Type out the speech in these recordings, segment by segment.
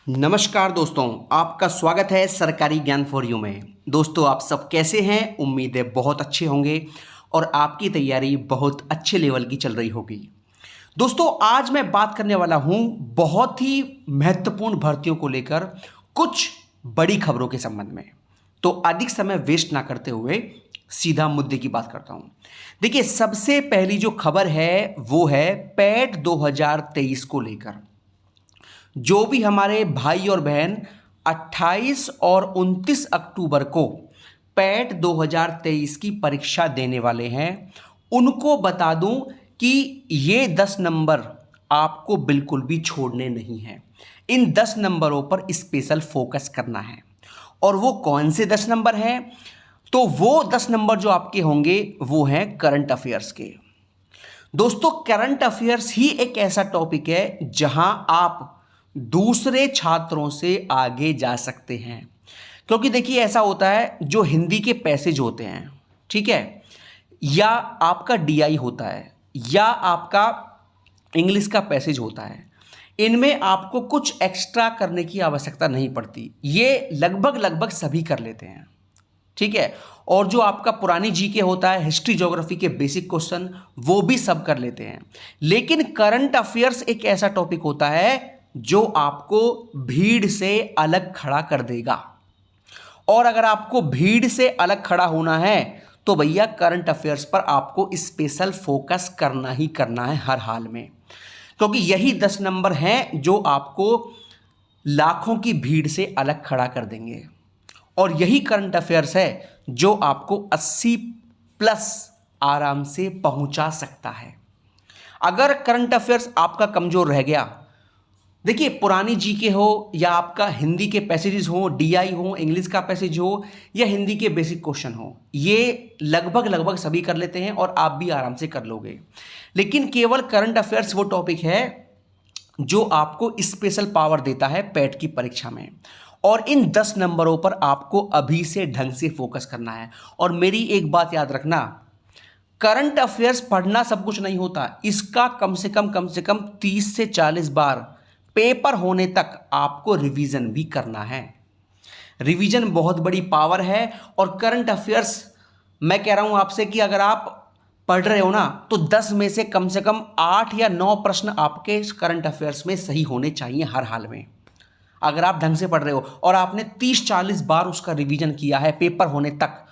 नमस्कार दोस्तों, आपका स्वागत है सरकारी ज्ञान फॉर यू में। दोस्तों, आप सब कैसे हैं? उम्मीद है बहुत अच्छे होंगे और आपकी तैयारी बहुत अच्छे लेवल की चल रही होगी। दोस्तों, आज मैं बात करने वाला हूं बहुत ही महत्वपूर्ण भर्तियों को लेकर कुछ बड़ी खबरों के संबंध में। तो अधिक समय वेस्ट ना करते हुए सीधा मुद्दे की बात करता हूं। देखिए, सबसे पहली जो खबर है वो है पैट 2023 को लेकर। जो भी हमारे भाई और बहन 28 और 29 अक्टूबर को पैट 2023 की परीक्षा देने वाले हैं, उनको बता दूं कि ये 10 नंबर आपको बिल्कुल भी छोड़ने नहीं हैं। इन 10 नंबरों पर स्पेशल फोकस करना है। और वो कौन से 10 नंबर हैं? तो वो 10 नंबर जो आपके होंगे वो हैं करंट अफेयर्स के। दोस्तों, करंट अफेयर्स ही एक ऐसा टॉपिक है जहां आप दूसरे छात्रों से आगे जा सकते हैं। क्योंकि देखिए, ऐसा होता है जो हिंदी के पैसेज होते हैं, ठीक है, या आपका डीआई होता है या आपका इंग्लिश का पैसेज होता है, इनमें आपको कुछ एक्स्ट्रा करने की आवश्यकता नहीं पड़ती। ये लगभग लगभग सभी कर लेते हैं, ठीक है। और जो आपका पुरानी जीके होता है, हिस्ट्री ज्योग्राफी के बेसिक क्वेश्चन, वो भी सब कर लेते हैं। लेकिन करंट अफेयर्स एक ऐसा टॉपिक होता है जो आपको भीड़ से अलग खड़ा कर देगा। और अगर आपको भीड़ से अलग खड़ा होना है तो भैया करंट अफेयर्स पर आपको स्पेशल फोकस करना ही करना है हर हाल में। क्योंकि यही 10 नंबर हैं जो आपको लाखों की भीड़ से अलग खड़ा कर देंगे। और यही करंट अफेयर्स है जो आपको 80 प्लस आराम से पहुंचा सकता है। अगर करंट अफेयर्स आपका कमजोर रह गया, देखिए, पुरानी जीके हो या आपका हिंदी के पैसेजेस हो, डीआई हो, इंग्लिश का पैसेज हो या हिंदी के बेसिक क्वेश्चन हो, ये लगभग लगभग सभी कर लेते हैं और आप भी आराम से कर लोगे। लेकिन केवल करंट अफेयर्स वो टॉपिक है जो आपको स्पेशल पावर देता है पैट की परीक्षा में। और इन 10 नंबरों पर आपको अभी से ढंग से फोकस करना है। और मेरी एक बात याद रखना, करंट अफेयर्स पढ़ना सब कुछ नहीं होता। इसका कम से कम 30 से 40 बार पेपर होने तक आपको रिवीजन भी करना है। रिवीजन बहुत बड़ी पावर है। और करंट अफेयर्स, मैं कह रहा हूं आपसे कि अगर आप पढ़ रहे हो ना, तो 10 में से कम 8 या 9 प्रश्न आपके करंट अफेयर्स में सही होने चाहिए हर हाल में। अगर आप ढंग से पढ़ रहे हो और आपने 30-40 बार उसका रिवीजन किया है पेपर होने तक,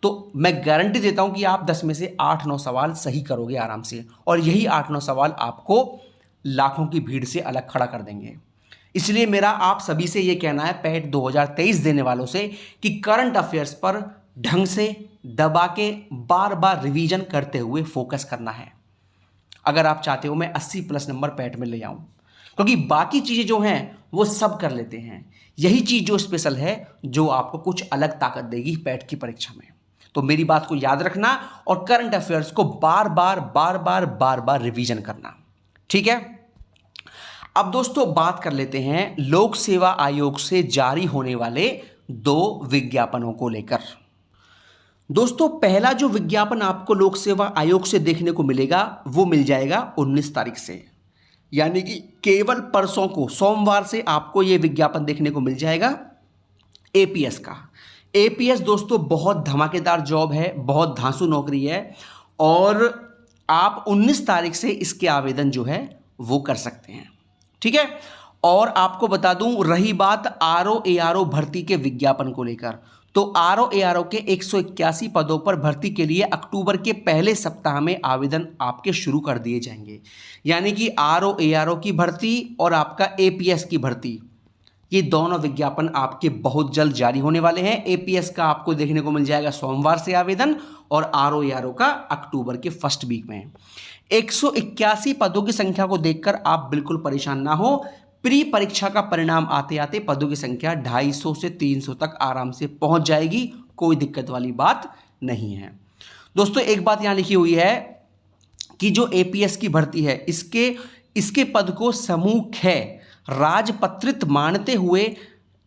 तो मैं गारंटी देता हूं कि आप 10 में से 8-9 सवाल सही करोगे आराम से। और यही 8-9 सवाल आपको लाखों की भीड़ से अलग खड़ा कर देंगे। इसलिए मेरा आप सभी से यह कहना है, पैट 2023 देने वालों से, कि करंट अफेयर्स पर ढंग से दबा के बार बार रिवीजन करते हुए फोकस करना है। अगर आप चाहते हो मैं 80 प्लस नंबर पैट में ले आऊं, क्योंकि बाकी चीजें जो हैं वो सब कर लेते हैं। यही चीज जो स्पेशल है, जो आपको कुछ अलग ताकत देगी पैट की परीक्षा में। तो मेरी बात को याद रखना और करंट अफेयर्स को बार बार रिवीजन करना, ठीक है। अब दोस्तों, बात कर लेते हैं लोक सेवा आयोग से जारी होने वाले 2 विज्ञापनों को लेकर। दोस्तों, पहला जो विज्ञापन आपको लोक सेवा आयोग से देखने को मिलेगा वो मिल जाएगा 19 तारीख से, यानी कि केवल परसों को, सोमवार से आपको यह विज्ञापन देखने को मिल जाएगा एपीएस का। एपीएस दोस्तों बहुत धमाकेदार जॉब है, बहुत धांसू नौकरी है। और आप 19 तारीख से इसके आवेदन जो है वो कर सकते हैं, ठीक है। और आपको बता दूं, रही बात आरओ एआरओ भर्ती के विज्ञापन को लेकर, तो आरओ एआरओ के 181 पदों पर भर्ती के लिए अक्टूबर के पहले सप्ताह में आवेदन आपके शुरू कर दिए जाएंगे। यानी कि आरओ एआरओ की भर्ती और आपका एपीएस की भर्ती, ये दोनों विज्ञापन आपके बहुत जल्द जारी होने वाले हैं। एपीएस का आपको देखने को मिल जाएगा सोमवार से आवेदन, और आरओ एआरओ का अक्टूबर के फर्स्ट वीक में। 181 पदों की संख्या को देखकर आप बिल्कुल परेशान ना हो। प्री परीक्षा का परिणाम आते आते पदों की संख्या 250 से 300 तक आराम से पहुंच जाएगी। कोई दिक्कत वाली बात नहीं है। दोस्तों, एक बात यहां लिखी हुई है कि जो एपीएस की भर्ती है, इसके पद को समूह 6 राजपत्रित मानते हुए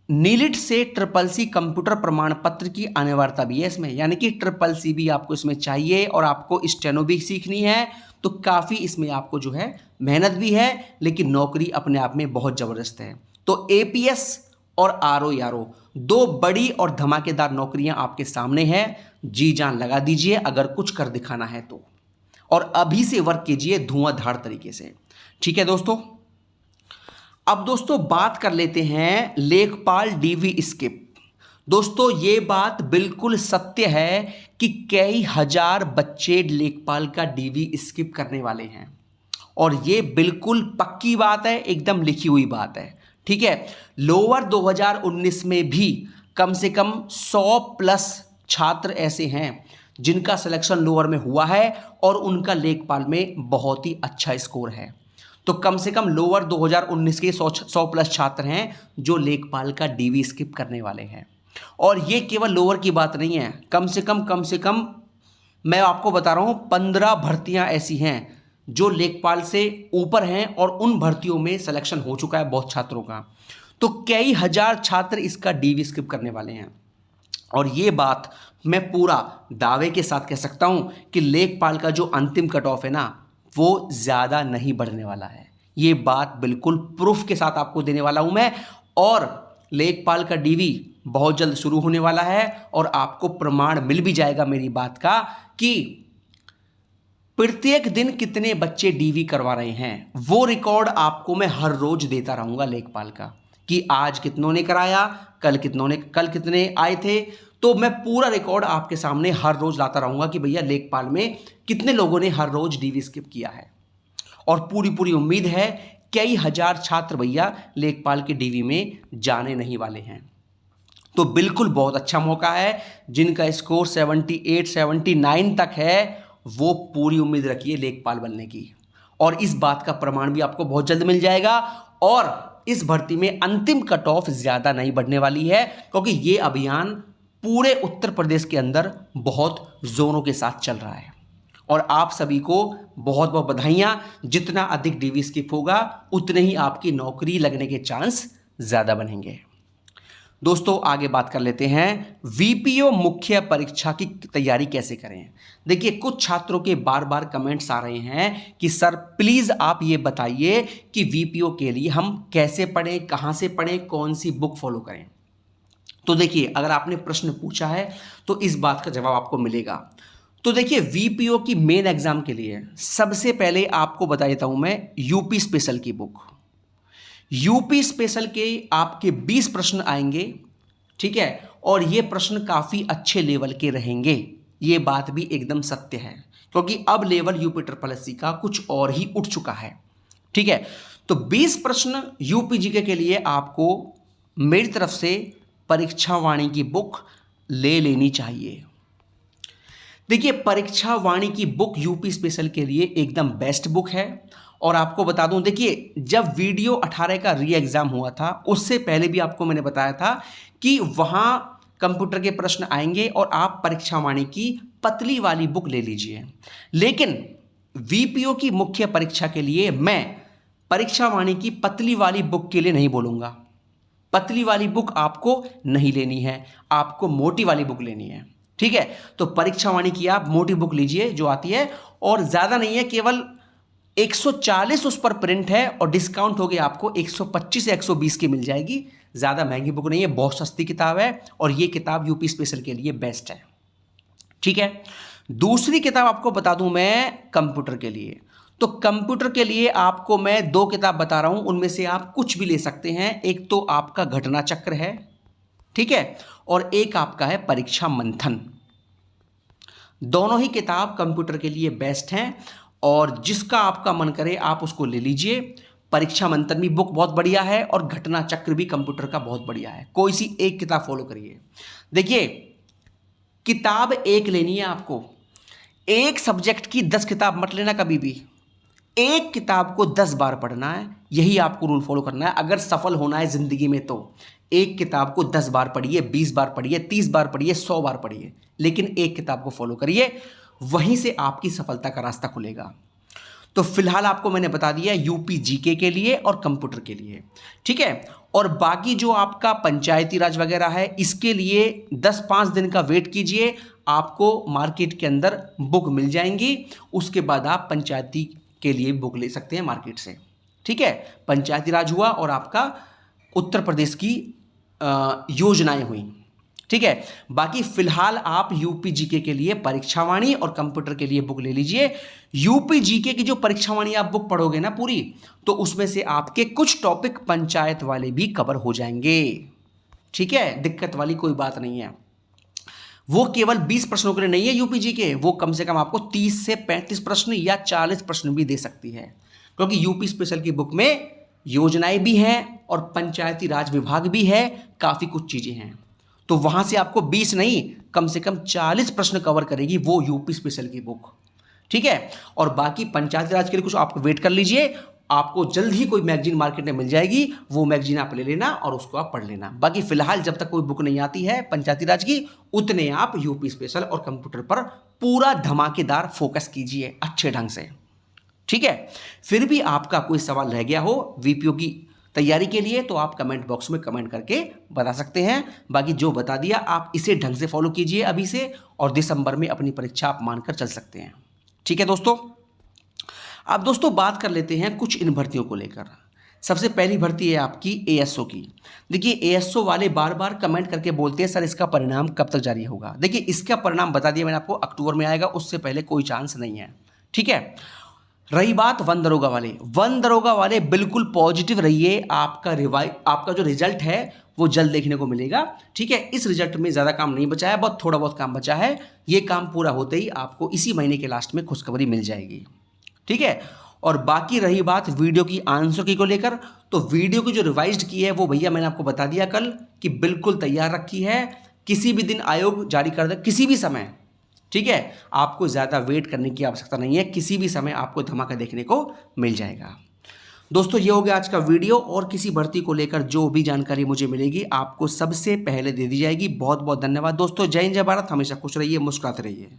नीलिट से ट्रिपल सी कंप्यूटर प्रमाण पत्र की अनिवार्यता भी है इसमें, यानी कि ट्रिपल सी भी आपको इसमें चाहिए और आपको स्टेनो भी सीखनी है, तो काफ़ी इसमें आपको जो है मेहनत भी है, लेकिन नौकरी अपने आप में बहुत ज़बरदस्त है। तो एपीएस और आरओ दो बड़ी और धमाकेदार नौकरियां आपके सामने हैं, जी जान लगा दीजिए अगर कुछ कर दिखाना है तो, और अभी से वर्क कीजिए धुआंधार तरीके से। ठीक है दोस्तों, अब दोस्तों बात कर लेते हैं लेखपाल डीवी स्किप। दोस्तों ये बात बिल्कुल सत्य है कि कई हजार बच्चे लेखपाल का डीवी स्किप करने वाले हैं, और ये बिल्कुल पक्की बात है, एकदम लिखी हुई बात है। ठीक है, लोअर 2019 में भी कम से कम 100 प्लस छात्र ऐसे हैं जिनका सिलेक्शन लोअर में हुआ है और उनका लेखपाल में बहुत ही अच्छा स्कोर है। तो कम से कम लोअर 2019 के 100 प्लस छात्र हैं जो लेखपाल का डीवी स्किप करने वाले हैं। और ये केवल लोअर की बात नहीं है, कम से कम मैं आपको बता रहा हूँ 15 भर्तियां ऐसी हैं जो लेखपाल से ऊपर हैं और उन भर्तियों में सिलेक्शन हो चुका है बहुत छात्रों का। तो कई हजार छात्र इसका डीवी स्किप करने वाले हैं, और ये बात मैं पूरा दावे के साथ कह सकता हूं कि लेखपाल का जो अंतिम कट ऑफ है ना, वो ज़्यादा नहीं बढ़ने वाला है। ये बात बिल्कुल प्रूफ के साथ आपको देने वाला हूं मैं, और लेखपाल का डीवी बहुत जल्द शुरू होने वाला है, और आपको प्रमाण मिल भी जाएगा मेरी बात का कि प्रत्येक दिन कितने बच्चे डीवी करवा रहे हैं, वो रिकॉर्ड आपको मैं हर रोज देता रहूंगा लेखपाल का, कि आज कितनों ने कराया, कल कितने आए थे। तो मैं पूरा रिकॉर्ड आपके सामने हर रोज लाता रहूंगा कि भैया लेखपाल में कितने लोगों ने हर रोज डीवी स्किप किया है। और पूरी उम्मीद है कई हजार छात्र भैया लेखपाल के डीवी में जाने नहीं वाले हैं। तो बिल्कुल बहुत अच्छा मौका है, जिनका स्कोर 78 79 तक है वो पूरी उम्मीद रखिए लेखपाल बनने की, और इस बात का प्रमाण भी आपको बहुत जल्द मिल जाएगा। और इस भर्ती में अंतिम कट ऑफ ज़्यादा नहीं बढ़ने वाली है, क्योंकि ये अभियान पूरे उत्तर प्रदेश के अंदर बहुत जोरों के साथ चल रहा है। और आप सभी को बहुत बहुत बधाइयाँ, जितना अधिक डीवी स्किप होगा उतने ही आपकी नौकरी लगने के चांस ज़्यादा बनेंगे। दोस्तों आगे बात कर लेते हैं वीपीओ मुख्य परीक्षा की तैयारी कैसे करें। देखिए कुछ छात्रों के बार बार कमेंट्स आ रहे हैं कि सर प्लीज़ आप ये बताइए कि वीपीओ के लिए हम कैसे पढ़ें, कहाँ से पढ़ें, कौन सी बुक फॉलो करें। तो देखिए अगर आपने प्रश्न पूछा है तो इस बात का जवाब आपको मिलेगा। तो देखिए वीपीओ की मेन एग्जाम के लिए सबसे पहले आपको बता देता हूं मैं यूपी स्पेशल की बुक। यूपी स्पेशल के आपके 20 प्रश्न आएंगे, ठीक है, और ये प्रश्न काफ़ी अच्छे लेवल के रहेंगे। ये बात भी एकदम सत्य है, क्योंकि अब लेवल यूपी ट्रिपल एससी का कुछ और ही उठ चुका है। ठीक है, तो 20 प्रश्न यूपी जीके के लिए आपको मेरी तरफ से परीक्षा वाणी की बुक ले लेनी चाहिए। देखिए परीक्षा वाणी की बुक यूपी स्पेशल के लिए एकदम बेस्ट बुक है। और आपको बता दूं, देखिए जब वीडियो 18 का री एग्ज़ाम हुआ था उससे पहले भी आपको मैंने बताया था कि वहाँ कंप्यूटर के प्रश्न आएंगे और आप परीक्षा वाणी की पतली वाली बुक ले लीजिए। लेकिन वीपीओ की मुख्य परीक्षा के लिए मैं परीक्षा वाणी की पतली वाली बुक के लिए नहीं बोलूँगा। पतली वाली बुक आपको नहीं लेनी है, आपको मोटी वाली बुक लेनी है। ठीक है, तो परीक्षा वाणी की आप मोटी बुक लीजिए जो आती है, और ज़्यादा नहीं है, केवल 140 उस पर प्रिंट है, और डिस्काउंट हो गया आपको 125 या 120 की मिल जाएगी। ज़्यादा महंगी बुक नहीं है, बहुत सस्ती किताब है, और ये किताब यूपी स्पेशल के लिए बेस्ट है। ठीक है, दूसरी किताब आपको बता दूं मैं कंप्यूटर के लिए। तो कंप्यूटर के लिए आपको मैं 2 किताब बता रहा हूं, उनमें से आप कुछ भी ले सकते हैं। एक तो आपका घटना चक्र है, ठीक है, और एक आपका है परीक्षा मंथन। दोनों ही किताब कंप्यूटर के लिए बेस्ट हैं, और जिसका आपका मन करे आप उसको ले लीजिए। परीक्षा मंथन भी बुक बहुत बढ़िया है, और घटना चक्र भी कंप्यूटर का बहुत बढ़िया है। कोई सी एक किताब फॉलो करिए। देखिए किताब एक लेनी है आपको, एक सब्जेक्ट की 10 किताब मत लेना कभी भी। एक किताब को 10 बार पढ़ना है, यही आपको रूल फॉलो करना है अगर सफल होना है ज़िंदगी में। तो एक किताब को 10 बार पढ़िए, 20 बार पढ़िए, 30 बार पढ़िए, 100 बार पढ़िए, लेकिन एक किताब को फॉलो करिए, वहीं से आपकी सफलता का रास्ता खुलेगा। तो फिलहाल आपको मैंने बता दिया यूपी जीके के लिए और कंप्यूटर के लिए, ठीक है। और बाकी जो आपका पंचायती राज वगैरह है इसके लिए 10-5 दिन का वेट कीजिए, आपको मार्केट के अंदर बुक मिल जाएंगी। उसके बाद आप पंचायती के लिए बुक ले सकते हैं मार्केट से, ठीक है। पंचायती राज हुआ और आपका उत्तर प्रदेश की योजनाएं हुई, ठीक है। बाकी फिलहाल आप यूपी जीके के लिए परीक्षावाणी और कंप्यूटर के लिए बुक ले लीजिए। यूपी जीके की जो परीक्षावाणी आप बुक पढ़ोगे ना पूरी, तो उसमें से आपके कुछ टॉपिक पंचायत वाले भी कवर हो जाएंगे, ठीक है। दिक्कत वाली कोई बात नहीं है। वो केवल 20 प्रश्नों के लिए नहीं है यूपी जीके, वो कम से कम आपको 30 से 35 प्रश्न या 40 प्रश्न भी दे सकती है, क्योंकि यूपी स्पेशल की बुक में योजनाएं भी हैं और पंचायती राज विभाग भी है, काफ़ी कुछ चीज़ें हैं। तो वहाँ से आपको 20 नहीं, कम से कम 40 प्रश्न कवर करेगी वो यूपी स्पेशल की बुक, ठीक है। और बाकी पंचायती राज के लिए कुछ आप वेट कर लीजिए, आपको जल्द ही कोई मैगजीन मार्केट में मिल जाएगी, वो मैगजीन आप ले लेना और उसको आप पढ़ लेना। बाकी फिलहाल जब तक कोई बुक नहीं आती है पंचायती राज की, उतने आप यूपी स्पेशल और कंप्यूटर पर पूरा धमाकेदार फोकस कीजिए अच्छे ढंग से, ठीक है। फिर भी आपका कोई सवाल रह गया हो वीपीओ की तैयारी के लिए तो आप कमेंट बॉक्स में कमेंट करके बता सकते हैं। बाकी जो बता दिया आप इसे ढंग से फॉलो कीजिए अभी से, और दिसंबर में अपनी परीक्षा आप मानकर चल सकते हैं, ठीक है दोस्तों। अब दोस्तों बात कर लेते हैं कुछ इन भर्तियों को लेकर। सबसे पहली भर्ती है आपकी एएसओ की। देखिए एएसओ वाले बार बार कमेंट करके बोलते हैं सर इसका परिणाम कब तक जारी होगा। देखिए इसका परिणाम बता दिया मैंने आपको, अक्टूबर में आएगा, उससे पहले कोई चांस नहीं है, ठीक है। रही बात वन दरोगा वाले बिल्कुल पॉजिटिव रहिए, आपका जो रिजल्ट है वो जल्द देखने को मिलेगा, ठीक है। इस रिजल्ट में ज़्यादा काम नहीं बचा है, बहुत थोड़ा बहुत काम बचा है। ये काम पूरा होते ही आपको इसी महीने के लास्ट में खुशखबरी मिल जाएगी, ठीक है। और बाकी रही बात वीडियो की आंसर की को लेकर, तो वीडियो की जो रिवाइज्ड की है वो भैया मैंने आपको बता दिया कल कि बिल्कुल तैयार रखी है, किसी भी दिन आयोग जारी कर दे, किसी भी समय, ठीक है। आपको ज़्यादा वेट करने की आवश्यकता नहीं है, किसी भी समय आपको धमाका देखने को मिल जाएगा। दोस्तों ये हो गया आज का वीडियो, और किसी भर्ती को लेकर जो भी जानकारी मुझे मिलेगी आपको सबसे पहले दे दी जाएगी। बहुत बहुत धन्यवाद दोस्तों। जय हिंद, जय भारत। हमेशा खुश रहिए, मुस्कुराते रहिए।